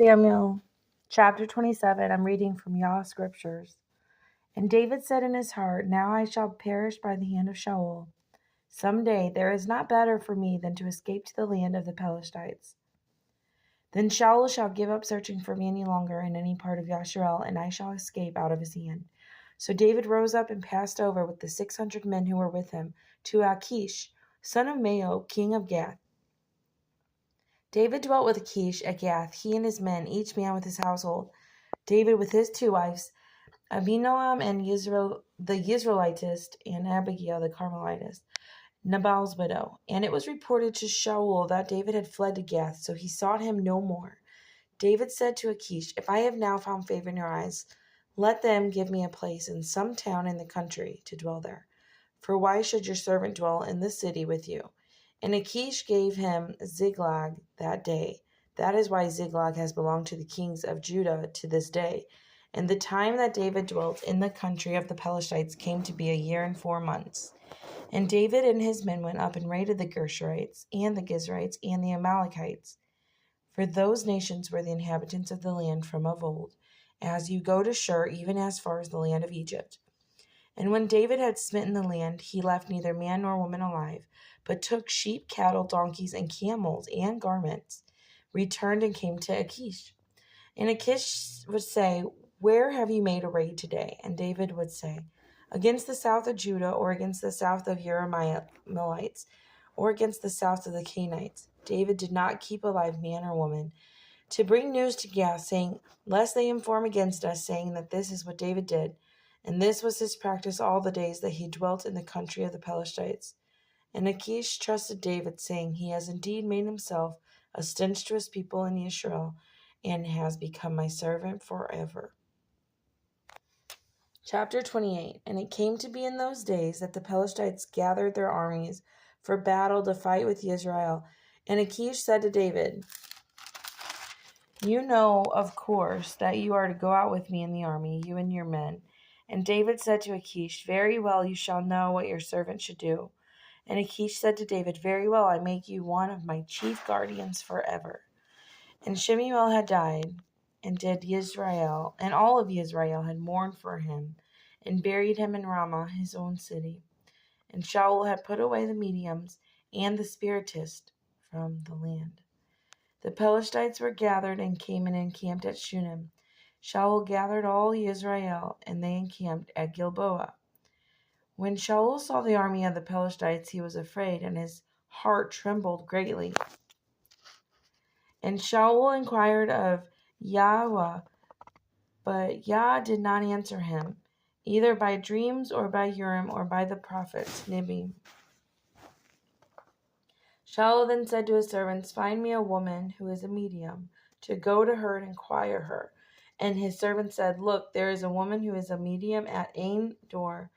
Samuel, chapter 27. I'm reading from Yah Scriptures. And David said in his heart, Now I shall perish by the hand of Shaul. Some day there is not better for me than to escape to the land of the Pelethites. Then Shaul shall give up searching for me any longer in any part of Yasharel, and I shall escape out of his hand. So David rose up and passed over with the 600 men who were with him to Achish, son of Maoch, king of Gath. David dwelt with Achish at Gath, he and his men, each man with his household. David with his 2 wives, Abinoam and the Israelitist, and Abigail the Carmelitist, Nabal's widow. And it was reported to Shaul that David had fled to Gath, so he sought him no more. David said to Achish, If I have now found favor in your eyes, let them give me a place in some town in the country to dwell there. For why should your servant dwell in the city with you? And Achish gave him Ziklag that day. That is why Ziklag has belonged to the kings of Judah to this day. And the time that David dwelt in the country of the Pelethites came to be 1 year and 4 months. And David and his men went up and raided the Geshurites, and the Gizrites, and the Amalekites. For those nations were the inhabitants of the land from of old, as you go to Shur, even as far as the land of Egypt. And when David had smitten the land, he left neither man nor woman alive, but took sheep, cattle, donkeys, and camels, and garments, returned and came to Achish. And Achish would say, Where have you made a raid today? And David would say, Against the south of Judah, or against the south of Jerahmeelites, or against the south of the Canaanites. David did not keep alive man or woman, to bring news to Gath, saying, Lest they inform against us, saying that this is what David did. And this was his practice all the days that he dwelt in the country of the Pelethites. And Achish trusted David, saying, He has indeed made himself a stench to his people in Israel, and has become my servant forever. Chapter 28. And it came to be in those days that the Pelethites gathered their armies for battle to fight with Israel. And Achish said to David, You know, of course, that you are to go out with me in the army, you and your men. And David said to Achish, Very well, you shall know what your servant should do. And Achish said to David, Very well, I make you one of my chief guardians forever. And Shemuel had died, and all of Israel had mourned for him, and buried him in Ramah, his own city. And Shaul had put away the mediums and the spiritists from the land. The Pelethites were gathered and came and encamped at Shunem. Shaul gathered all Israel, and they encamped at Gilboa. When Shaul saw the army of the Pelethites, he was afraid, and his heart trembled greatly. And Shaul inquired of Yahweh, but Yah did not answer him, either by dreams or by Urim or by the prophets Nibim. Shaul then said to his servants, Find me a woman who is a medium, to go to her and inquire her. And his servant said, Look, there is a woman who is a medium at Ain door.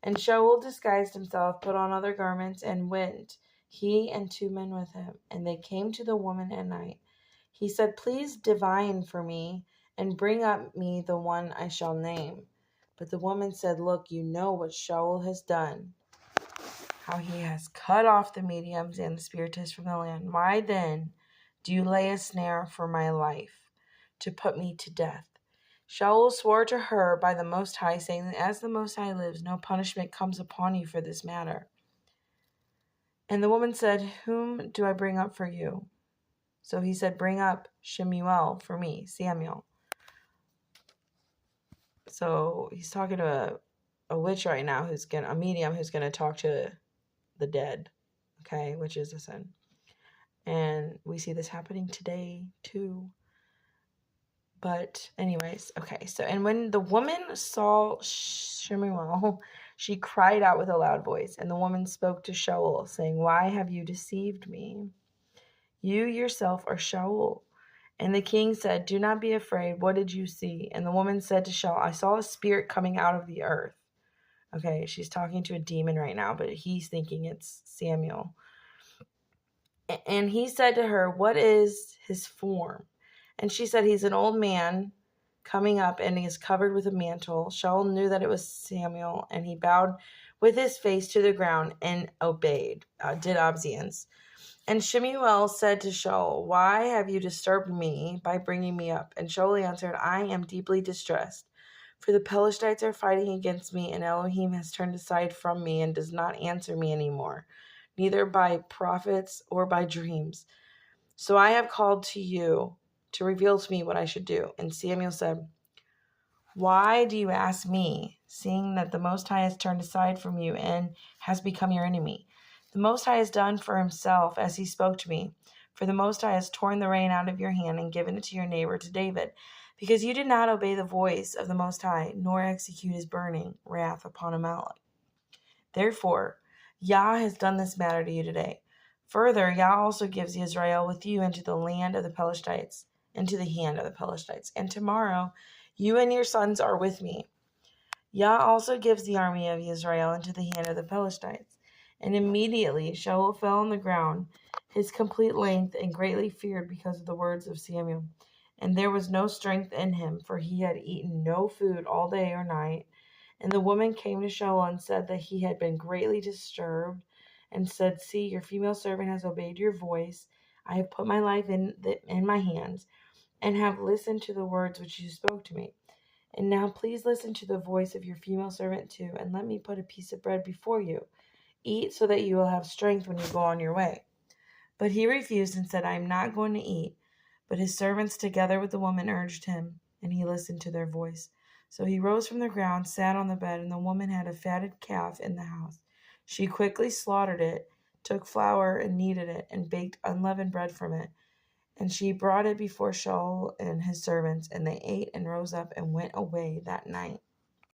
And Shaul disguised himself, put on other garments, and went, he and 2 men with him. And they came to the woman at night. He said, Please divine for me, and bring up me the one I shall name. But the woman said, Look, you know what Shaul has done, how he has cut off the mediums and the spiritists from the land. Why then do you lay a snare for my life, to put me to death? Shaul swore to her by the Most High, saying that as the Most High lives, no punishment comes upon you for this matter. And the woman said, Whom do I bring up for you? So he said, Bring up Shemuel for me, Samuel. So he's talking to a witch right now, a medium who's going to talk to the dead, okay, which is a sin. And we see this happening today too. But anyways, okay, so, and when the woman saw Shemuel, she cried out with a loud voice, and the woman spoke to Shaul, saying, Why have you deceived me? You yourself are Shaul. And the king said, Do not be afraid. What did you see? And the woman said to Shaul, I saw a spirit coming out of the earth. Okay, she's talking to a demon right now, but he's thinking it's Samuel. And he said to her, What is his form? And she said, He's an old man coming up, and he is covered with a mantle. Shaul knew that it was Samuel, and he bowed with his face to the ground and obeyed, did obeisance. And Shemuel said to Shaul, "Why have you disturbed me by bringing me up?" And Shaul answered, "I am deeply distressed, for the Pelethites are fighting against me, and Elohim has turned aside from me and does not answer me anymore, neither by prophets or by dreams. So I have called to you to reveal to me what I should do." And Samuel said, "Why do you ask me, seeing that the Most High has turned aside from you and has become your enemy? The Most High has done for himself as he spoke to me. For the Most High has torn the rein out of your hand and given it to your neighbor, to David, because you did not obey the voice of the Most High, nor execute his burning wrath upon Amalek. Therefore, Yah has done this matter to you today. Further, Yah also gives Israel with you into the land of the Pelethites, into the hand of the Pelethites. And tomorrow you and your sons are with me. Yah also gives the army of Israel into the hand of the Pelethites." And immediately Shaul fell on the ground, his complete length, and greatly feared because of the words of Samuel. And there was no strength in him, for he had eaten no food all day or night. And the woman came to Shaul and said that he had been greatly disturbed, and said, "See, your female servant has obeyed your voice. I have put my life in my hands, and have listened to the words which you spoke to me. And now please listen to the voice of your female servant too, and let me put a piece of bread before you. Eat so that you will have strength when you go on your way." But he refused and said, "I am not going to eat." But his servants together with the woman urged him, and he listened to their voice. So he rose from the ground, sat on the bed, and the woman had a fatted calf in the house. She quickly slaughtered it, took flour and kneaded it, and baked unleavened bread from it. And she brought it before Shaul and his servants, and they ate and rose up and went away that night.